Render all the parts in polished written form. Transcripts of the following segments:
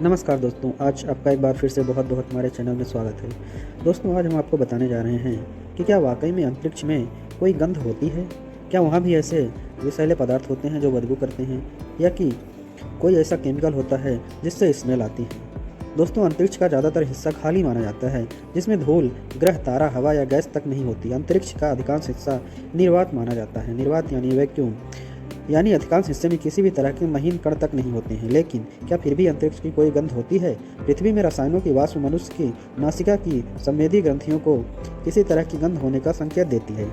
नमस्कार दोस्तों, आज आपका एक बार फिर से बहुत बहुत हमारे चैनल में स्वागत है। दोस्तों, आज हम आपको बताने जा रहे हैं कि क्या वाकई में अंतरिक्ष में कोई गंध होती है। क्या वहाँ भी ऐसे विषैले पदार्थ होते हैं जो बदबू करते हैं, या कि कोई ऐसा केमिकल होता है जिससे स्मेल आती है। दोस्तों, अंतरिक्ष का ज़्यादातर हिस्सा खाली माना जाता है, जिसमें धूल, ग्रह, तारा, हवा या गैस तक नहीं होती। अंतरिक्ष का अधिकांश हिस्सा निर्वात माना जाता है। निर्वात यानी वैक्यूम, यानी अधिकांश हिस्से में किसी भी तरह के महीन कण तक नहीं होते हैं। लेकिन क्या फिर भी अंतरिक्ष की कोई गंध होती है? पृथ्वी में रसायनों की वाष्प मनुष्य की नासिका की संवेदी ग्रंथियों को किसी तरह की गंध होने का संकेत देती है।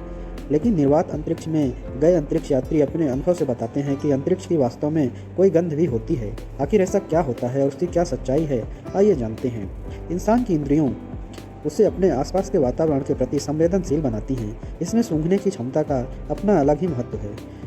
लेकिन निर्वात अंतरिक्ष में गए अंतरिक्ष यात्री अपने अनुभव से बताते हैं कि अंतरिक्ष की वास्तव में कोई गंध भी होती है। आखिर ऐसा क्या होता है और उसकी क्या सच्चाई है, आइए जानते हैं। इंसान की इंद्रियों उसे अपने आसपास के वातावरण के प्रति संवेदनशील बनाती हैं। इसमें सूंघने की क्षमता का अपना अलग ही महत्व है।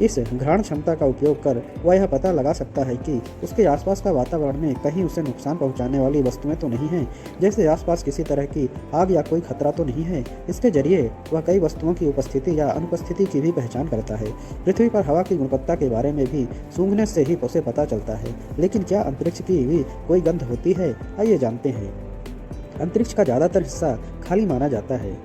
इस घ्राण क्षमता का उपयोग कर वह यह पता लगा सकता है कि उसके आसपास का वातावरण में कहीं उसे नुकसान पहुंचाने वाली वस्तुएं तो नहीं हैं, जैसे आसपास किसी तरह की आग या कोई खतरा तो नहीं है। इसके जरिए वह कई वस्तुओं की उपस्थिति या अनुपस्थिति की भी पहचान करता है। पृथ्वी पर हवा की गुणवत्ता के बारे में भी सूंघने से ही उसे पता चलता है। लेकिन क्या अंतरिक्ष की भी कोई गंध होती है, आइए जानते हैं। अंतरिक्ष का ज़्यादातर हिस्सा खाली माना जाता है,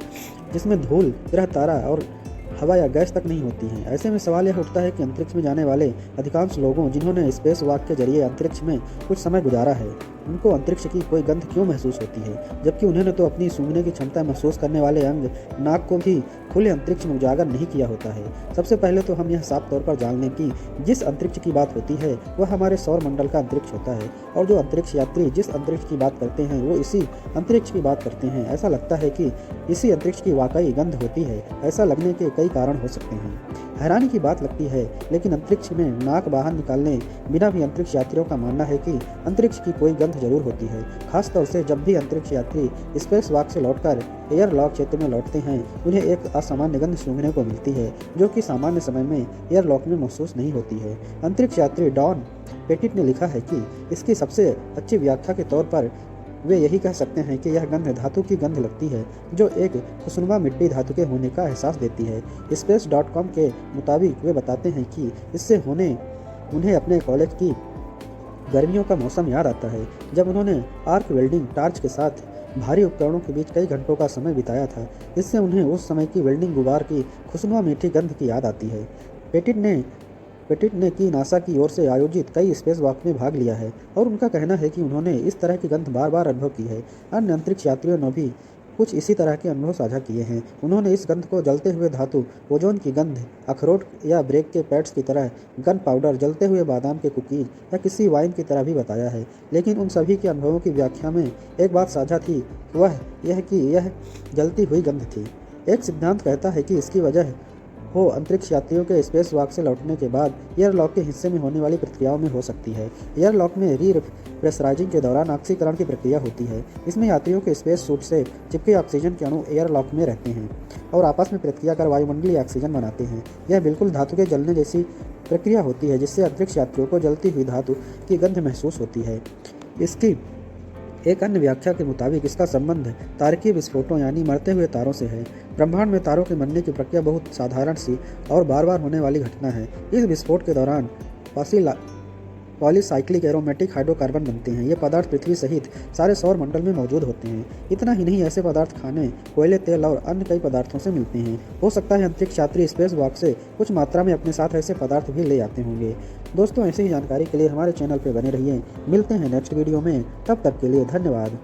जिसमें धूल, ग्रह, तारा और हवा या गैस तक नहीं होती हैं। ऐसे में सवाल यह उठता है कि अंतरिक्ष में जाने वाले अधिकांश लोगों जिन्होंने स्पेस वॉक के जरिए अंतरिक्ष में कुछ समय गुजारा है, उनको अंतरिक्ष की कोई गंध क्यों महसूस होती है, जबकि उन्होंने तो अपनी सूंघने की क्षमता महसूस करने वाले अंग नाक को भी खुले अंतरिक्ष में उजागर नहीं किया होता है। सबसे पहले तो हम यह साफ तौर पर जान लें कि जिस अंतरिक्ष की बात होती है वह हमारे सौर मंडल का अंतरिक्ष होता है, और जो अंतरिक्ष यात्री जिस अंतरिक्ष की बात करते हैं वो इसी अंतरिक्ष की बात करते हैं। ऐसा लगता है कि इसी अंतरिक्ष की वाकई गंध होती है। ऐसा लगने के कई कारण हो सकते हैं। हैरानी की बात लगती है, लेकिन अंतरिक्ष में नाक बाहर निकालने बिना भी अंतरिक्ष यात्रियों का मानना है कि अंतरिक्ष की कोई गंध जरूर होती है। खासतौर से जब भी अंतरिक्ष यात्री स्पेस वॉक से लौटकर एयर लॉक क्षेत्र में लौटते हैं, उन्हें एक असामान्य गंध सूंघने को मिलती है, जो कि सामान्य समय में एयर लॉक में महसूस नहीं होती है। अंतरिक्ष यात्री डॉन पेटिट ने लिखा है कि इसकी सबसे अच्छी व्याख्या के तौर पर वे यही कह सकते हैं कि यह गंध धातु की गंध लगती है, जो एक खुशनुमा मिट्टी धातु के होने का एहसास देती है। space.com के मुताबिक वे बताते हैं कि इससे उन्हें अपने कॉलेज की गर्मियों का मौसम याद आता है, जब उन्होंने आर्क वेल्डिंग टार्च के साथ भारी उपकरणों के बीच कई घंटों का समय बिताया था। इससे उन्हें उस समय की वेल्डिंग गुबार की खुशनुमा मीठी गंध की याद आती है। पेटिट ने की नासा की ओर से आयोजित कई स्पेस वॉक में भाग लिया है, और उनका कहना है कि उन्होंने इस तरह की गंध बार बार अनुभव की है। अन्य अंतरिक्ष यात्रियों ने भी कुछ इसी तरह के अनुभव साझा किए हैं। उन्होंने इस गंध को जलते हुए धातु, ओजोन की गंध, अखरोट या ब्रेक के पैड्स की तरह, गन पाउडर, जलते हुए बादाम के कुकीज या किसी वाइन की तरह भी बताया है। लेकिन उन सभी के अनुभवों की व्याख्या में एक बात साझा थी, वह यह कि यह जलती हुई गंध थी। एक सिद्धांत कहता है कि इसकी वजह हो अंतरिक्ष यात्रियों के स्पेस वॉक से लौटने के बाद एयरलॉक के हिस्से में होने वाली प्रक्रियाओं में हो सकती है। एयरलॉक में प्रेशराइजिंग के दौरान ऑक्सीकरण की प्रक्रिया होती है। इसमें यात्रियों के स्पेस सूट से चिपके ऑक्सीजन के अणु एयरलॉक में रहते हैं और आपस में प्रतिक्रिया कर वायुमंडलीय ऑक्सीजन बनाते हैं। यह बिल्कुल धातु के जलने जैसी प्रक्रिया होती है, जिससे अंतरिक्ष यात्रियों को जलती हुई धातु की गंध महसूस होती है। इसकी एक अन्य व्याख्या के मुताबिक इसका संबंध तारकीय विस्फोटों यानी मरते हुए तारों से है। ब्रह्मांड में तारों के मरने की प्रक्रिया बहुत साधारण सी और बार बार होने वाली घटना है। इस विस्फोट के दौरान पॉलीसाइक्लिक एरोमेटिक हाइड्रोकार्बन बनते हैं। ये पदार्थ पृथ्वी सहित सारे सौर मंडल में मौजूद होते हैं। इतना ही नहीं, ऐसे पदार्थ खाने, कोयले, तेल और अन्य कई पदार्थों से मिलते हैं। हो सकता है अंतरिक्ष यात्री स्पेस वॉक से कुछ मात्रा में अपने साथ ऐसे पदार्थ भी ले आते होंगे। दोस्तों, ऐसी ही जानकारी के लिए हमारे चैनल पर बने रहिए। मिलते हैं नेक्स्ट वीडियो में, तब तक के लिए धन्यवाद।